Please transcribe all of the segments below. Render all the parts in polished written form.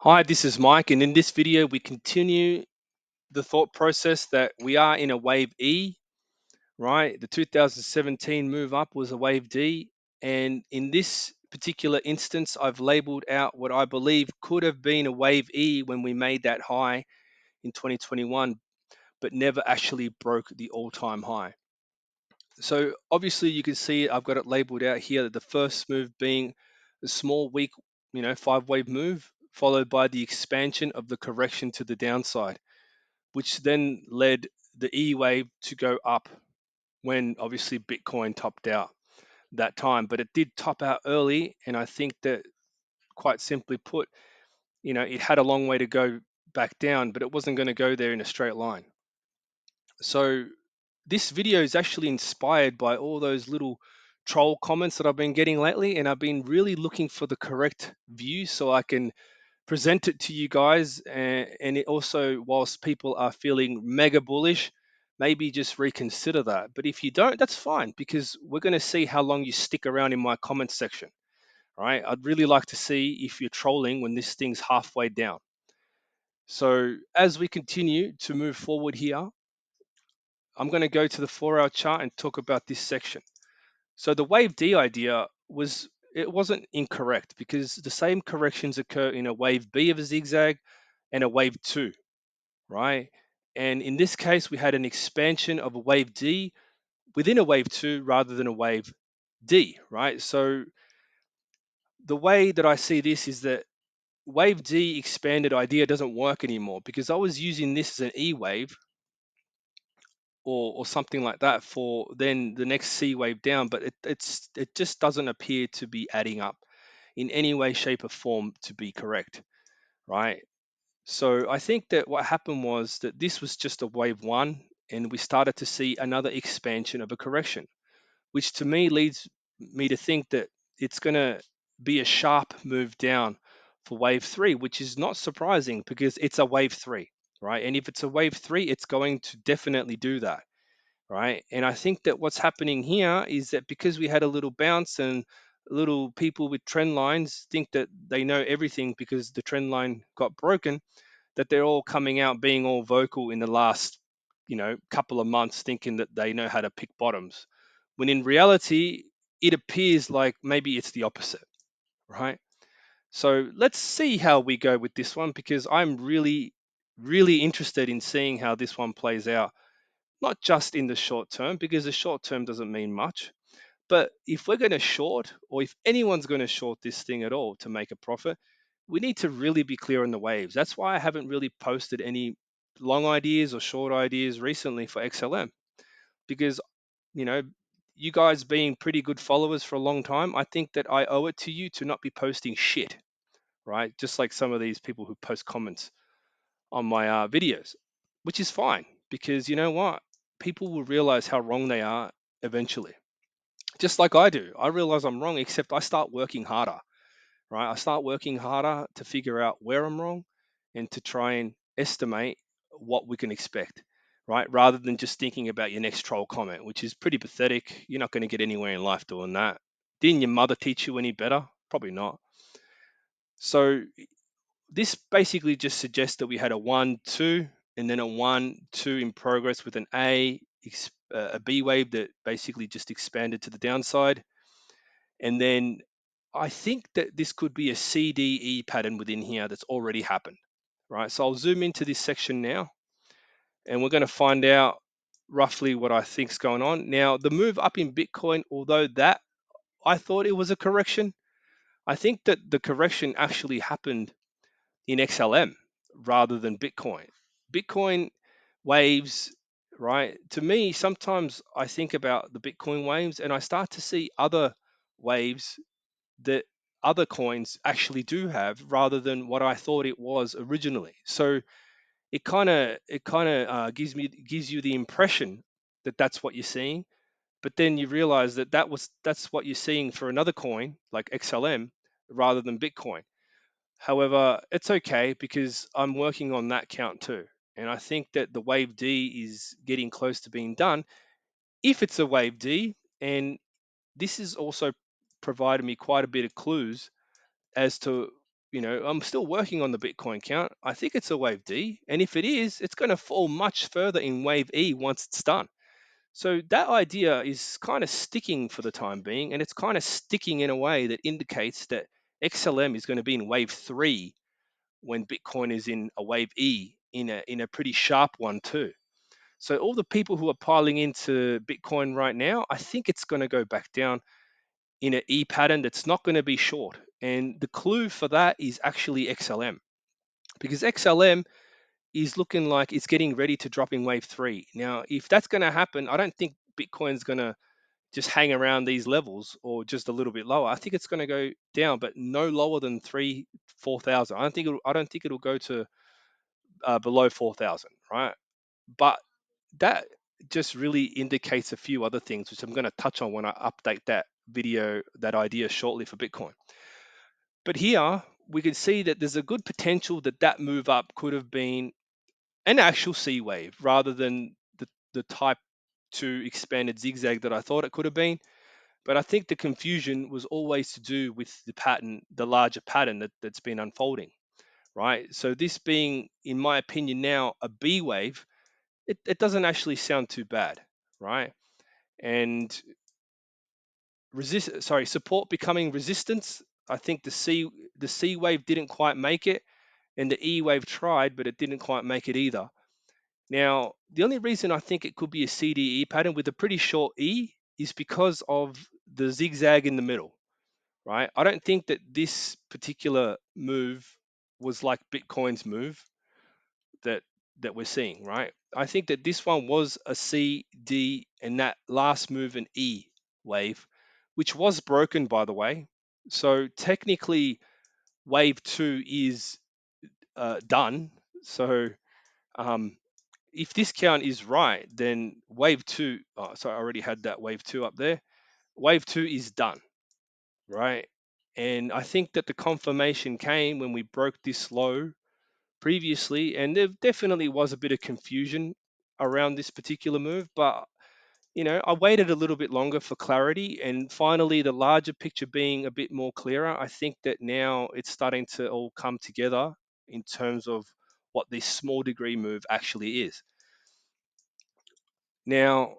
Hi, this is Mike, and in this video, we continue the thought process that we are in a wave E, right? The 2017 move up was a wave D, and in this particular instance, I've labeled out what I believe could have been a wave E when we made that high in 2021, but never actually broke the all-time high. So obviously, you can see I've got it labeled out here that the first move being a small, weak, 5 wave move, followed by the expansion of the correction to the downside, which then led the E wave to go up when obviously Bitcoin topped out that time. But it did top out early, and I think that, quite simply put, it had a long way to go back down, but it wasn't going to go there in a straight line. So this video is actually inspired by all those little troll comments that I've been getting lately, and I've been really looking for the correct view so I can present it to you guys. And it also, whilst people are feeling mega bullish, maybe just reconsider that. But if you don't, that's fine, because we're going to see how long you stick around in my comment section. Right? I'd really like to see if you're trolling when this thing's halfway down. So as we continue to move forward here, I'm going to go to the 4-hour chart and talk about this section. So the wave D idea wasn't incorrect, because the same corrections occur in a wave B of a zigzag and a wave 2, right? And in this case, we had an expansion of a wave D within a wave 2 rather than a wave D, right? So the way that I see this is that wave D expanded idea doesn't work anymore, because I was using this as an E wave or something like that for then the next C wave down, but it just doesn't appear to be adding up in any way, shape, or form to be correct, right? So I think that what happened was that this was just a wave one, and we started to see another expansion of a correction, which to me leads me to think that it's going to be a sharp move down for wave three, which is not surprising because it's a wave three, right? And if it's a wave three, it's going to definitely do that, right? And I think that what's happening here is that because we had a little bounce, and little people with trend lines think that they know everything because the trend line got broken, that they're all coming out being all vocal in the last, couple of months, thinking that they know how to pick bottoms, when in reality, it appears like maybe it's the opposite, right? So let's see how we go with this one, because I'm really, really interested in seeing how this one plays out, not just in the short term, because the short term doesn't mean much. But if we're going to short, or if anyone's going to short this thing at all to make a profit, we need to really be clear on the waves. That's why I haven't really posted any long ideas or short ideas recently for XLM, because, you know, you guys being pretty good followers for a long time, I think that I owe it to you to not be posting shit, right? Just like some of these people who post comments on my videos, which is fine, because you know what? People will realize how wrong they are eventually. Just like I do. I realize I'm wrong, except I start working harder, right? I start working harder to figure out where I'm wrong and to try and estimate what we can expect, right? Rather than just thinking about your next troll comment, which is pretty pathetic. You're not going to get anywhere in life doing that. Didn't your mother teach you any better? Probably not. So this basically just suggests that we had a 1, 2, and then a 1, 2 in progress with an a B wave that basically just expanded to the downside. And then I think that this could be a CDE pattern within here that's already happened, right? So I'll zoom into this section now, and we're going to find out roughly what I think is going on. Now, the move up in Bitcoin, although that I thought it was a correction, I think that the correction actually happened in XLM rather than Bitcoin. Bitcoin waves, right? To me, sometimes I think about the Bitcoin waves and I start to see other waves that other coins actually do have, rather than what I thought it was originally. So it kind of gives you the impression that that's what you're seeing, but then you realize that that's what you're seeing for another coin like XLM rather than Bitcoin. However, it's okay, because I'm working on that count too. And I think that the wave D is getting close to being done, if it's a wave D. And this has also provided me quite a bit of clues as to I'm still working on the Bitcoin count. I think it's a wave D. And if it is, it's going to fall much further in wave E once it's done. So that idea is kind of sticking for the time being. And it's kind of sticking in a way that indicates that XLM is going to be in wave 3 when Bitcoin is in a wave E in a pretty sharp one too. So all the people who are piling into Bitcoin right now, I think it's going to go back down in an E pattern that's not going to be short. And the clue for that is actually XLM, because XLM is looking like it's getting ready to drop in wave 3. Now, if that's going to happen, I don't think Bitcoin's going to just hang around these levels or just a little bit lower. I think it's going to go down, but no lower than 4,000. I don't think it'll go to below 4,000, right? But that just really indicates a few other things, which I'm going to touch on when I update that idea shortly for Bitcoin. But here we can see that there's a good potential that that move up could have been an actual C wave rather than the type 2 expanded zigzag that I thought it could have been. But I think the confusion was always to do with the pattern, the larger pattern that's been unfolding, right? So this being, in my opinion now, a B wave, it doesn't actually sound too bad, right? And support becoming resistance. I think the C wave didn't quite make it, and the E wave tried, but it didn't quite make it either. Now, the only reason I think it could be a CDE pattern with a pretty short E is because of the zigzag in the middle, right? I don't think that this particular move was like Bitcoin's move that we're seeing, right? I think that this one was a C, D, and that last move an E wave, which was broken, by the way. So technically, wave 2 is done. So um, if this count is right, then wave 2, oh, sorry, I already had that wave 2 up there. Wave 2 is done, right? And I think that the confirmation came when we broke this low previously, and there definitely was a bit of confusion around this particular move, but I waited a little bit longer for clarity, and finally the larger picture being a bit more clearer, I think that now it's starting to all come together in terms of what this small degree move actually is. Now,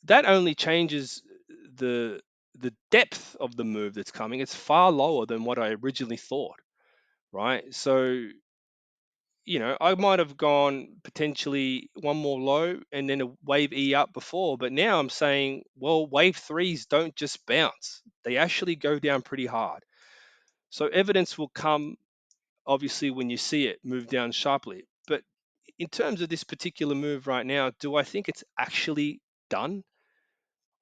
that only changes the depth of the move that's coming. It's far lower than what I originally thought, right? So I might have gone potentially one more low and then a wave E up before, but now I'm saying, well, wave threes don't just bounce, they actually go down pretty hard. So evidence will come, obviously, when you see it move down sharply. But in terms of this particular move right now, do I think it's actually done?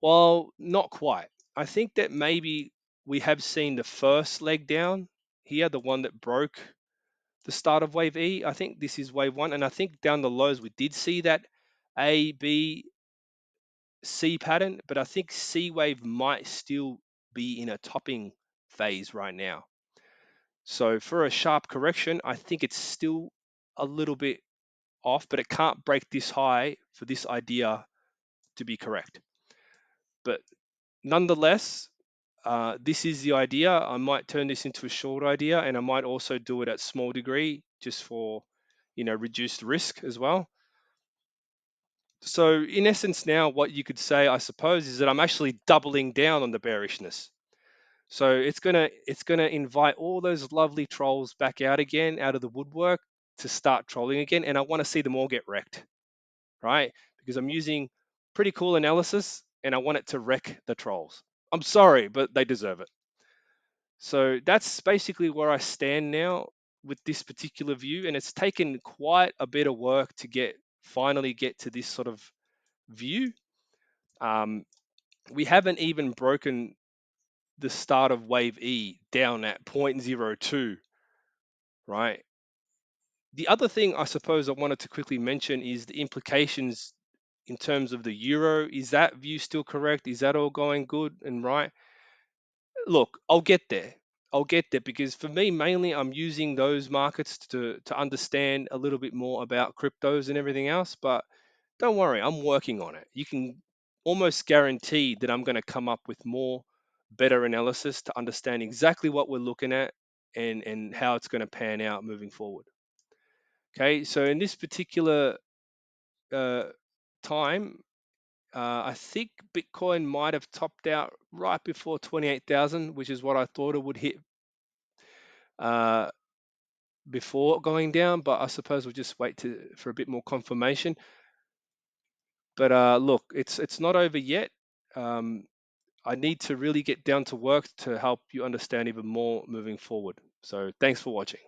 Well, not quite. I think that maybe we have seen the first leg down here, the one that broke the start of wave E. I think this is wave 1, and I think down the lows we did see that A, B, C pattern, but I think C wave might still be in a topping phase right now. So for a sharp correction, I think it's still a little bit off, but it can't break this high for this idea to be correct. But nonetheless, this is the idea. I might turn this into a short idea, and I might also do it at small degree just for reduced risk as well. So in essence now, what you could say, I suppose, is that I'm actually doubling down on the bearishness. So it's gonna invite all those lovely trolls back out again, out of the woodwork, to start trolling again, and I want to see them all get wrecked, right? Because I'm using pretty cool analysis, and I want it to wreck the trolls. I'm sorry, but they deserve it. So that's basically where I stand now with this particular view, and it's taken quite a bit of work to finally get to this sort of view. Um, we haven't even broken the start of wave E down at 0.02, right? The other thing I suppose I wanted to quickly mention is the implications in terms of the euro. Is that view still correct? Is that all going good and right? Look, I'll get there. I'll get there, because for me, mainly I'm using those markets to understand a little bit more about cryptos and everything else. But don't worry, I'm working on it. You can almost guarantee that I'm going to come up with more better analysis to understand exactly what we're looking at and how it's going to pan out moving forward. Okay, so in this particular uh, time, I think Bitcoin might have topped out right before 28,000, which is what I thought it would hit uh, before going down. But I suppose we'll just wait for a bit more confirmation. But look, it's not over yet. I need to really get down to work to help you understand even more moving forward. So thanks for watching.